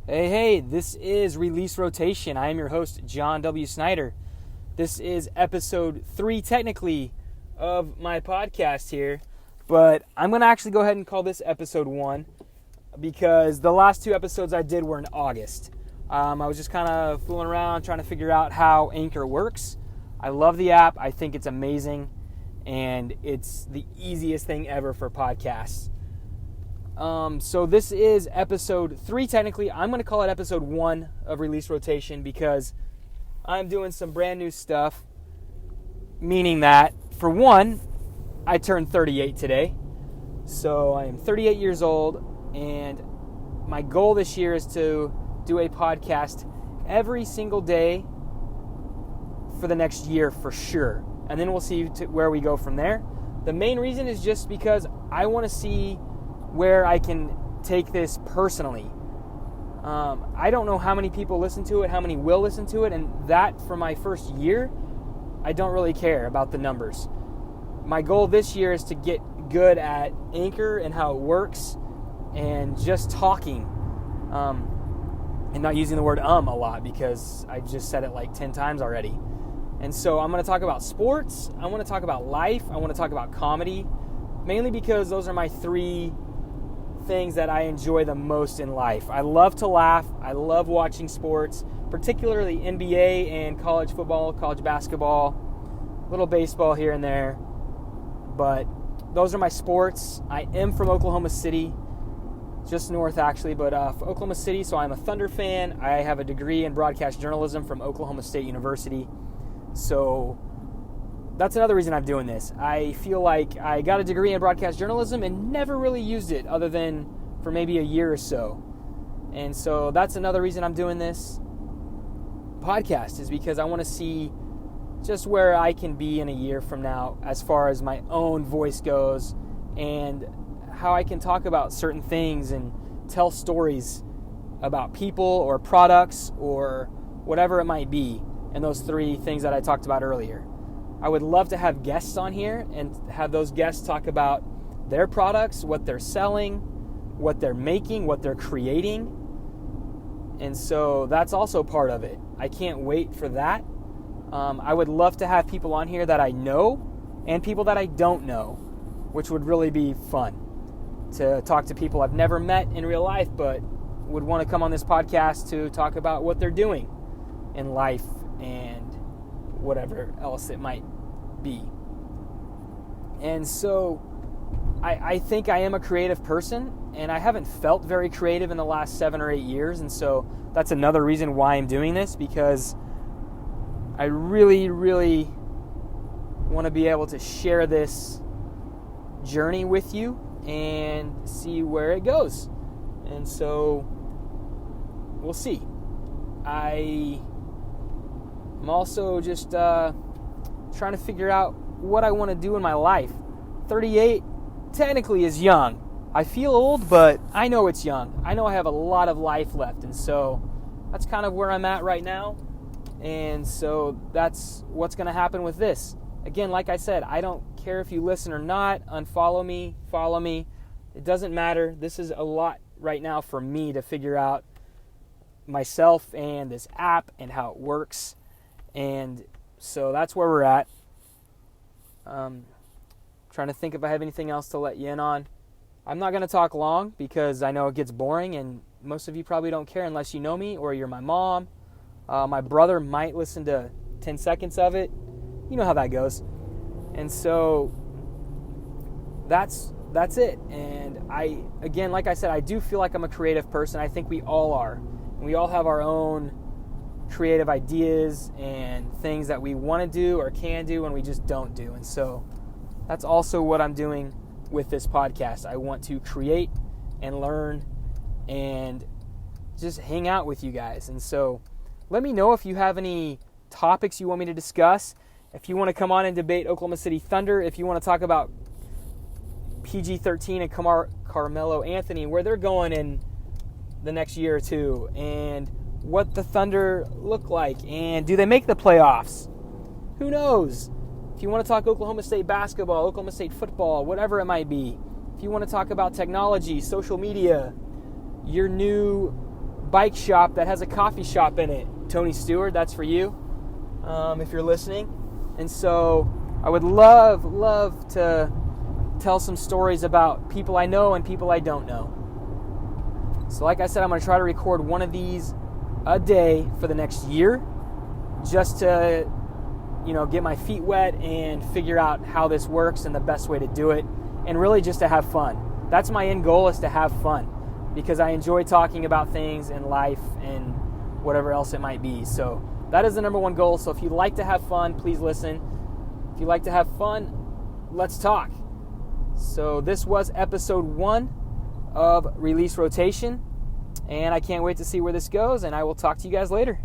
Hey, this is Release Rotation. I am your host, John W. Snyder. This is episode 3, technically, of my podcast here, but I'm going to actually go ahead and call this episode 1 because the last 2 episodes I did were in August. I was just kind of fooling around trying to figure out how Anchor works. I love the app. I think it's amazing, and it's the easiest thing ever for podcasts. So this is episode 3 technically. I'm going to call it episode 1 of Release Rotation because I'm doing some brand new stuff, meaning that, for one, I turned 38 today. So I am 38 years old, and my goal this year is to do a podcast every single day for the next year for sure. And then we'll see where we go from there. The main reason is just because I want to see where I can take this personally. I don't know how many people listen to it, how many will listen to it, and that for my first year, I don't really care about the numbers. My goal this year is to get good at Anchor and how it works, and just talking, and not using the word a lot because I just said it like 10 times already. And so I'm going to talk about sports, I want to talk about life, I want to talk about comedy, mainly because those are my 3 things that I enjoy the most in life. I love to laugh. I love watching sports, particularly NBA and college football, college basketball, little baseball here and there. But those are my sports. I am from Oklahoma City, just north actually, but Oklahoma City, so I'm a Thunder fan. I have a degree in broadcast journalism from Oklahoma State University. So that's another reason I'm doing this. I feel like I got a degree in broadcast journalism and never really used it other than for maybe a year or so. And so that's another reason I'm doing this podcast, is because I want to see just where I can be in a year from now as far as my own voice goes and how I can talk about certain things and tell stories about people or products or whatever it might be, and those 3 things that I talked about earlier. I would love to have guests on here and have those guests talk about their products, what they're selling, what they're making, what they're creating. And so that's also part of it. I can't wait for that. I would love to have people on here that I know and people that I don't know, which would really be fun to talk to people I've never met in real life, but would want to come on this podcast to talk about what they're doing in life and whatever else it might be. And so I think I am a creative person, and I haven't felt very creative in the last 7 or 8 years, and so that's another reason why I'm doing this, because I really, really want to be able to share this journey with you and see where it goes. And so we'll see. I'm also just trying to figure out what I want to do in my life. 38 technically is young. I feel old, but I know it's young. I know I have a lot of life left, and so that's kind of where I'm at right now. And so that's what's going to happen with this. Again, like I said, I don't care if you listen or not. Unfollow me, follow me. It doesn't matter. This is a lot right now for me to figure out myself and this app and how it works. And so that's where we're at. Trying to think if I have anything else to let you in on. I'm not going to talk long because I know it gets boring, and most of you probably don't care unless you know me or you're my mom. My brother might listen to 10 seconds of it. You know how that goes. And so that's it. And again, like I said, I do feel like I'm a creative person. I think we all are. We all have our own creative ideas and things that we want to do or can do and we just don't do. And so that's also what I'm doing with this podcast. I want to create and learn and just hang out with you guys. And so let me know if you have any topics you want me to discuss. If you want to come on and debate Oklahoma City Thunder, if you want to talk about PG-13 and Carmelo Anthony, where they're going in the next year or two, and what the Thunder look like, and do they make the playoffs? Who knows? If you want to talk Oklahoma State basketball, Oklahoma State football, whatever it might be. If you want to talk about technology, social media, your new bike shop that has a coffee shop in it. Tony Stewart, that's for you, if you're listening. And so I would love to tell some stories about people I know and people I don't know. So like I said, I'm going to try to record one of these a day for the next year, just to, get my feet wet and figure out how this works and the best way to do it, and really just to have fun. That's my end goal, is to have fun, because I enjoy talking about things in life and whatever else it might be. So that is the number one goal. So if you'd like to have fun, please listen. If you like to have fun, let's talk. So this was episode 1 of Release Rotation, and I can't wait to see where this goes, and I will talk to you guys later.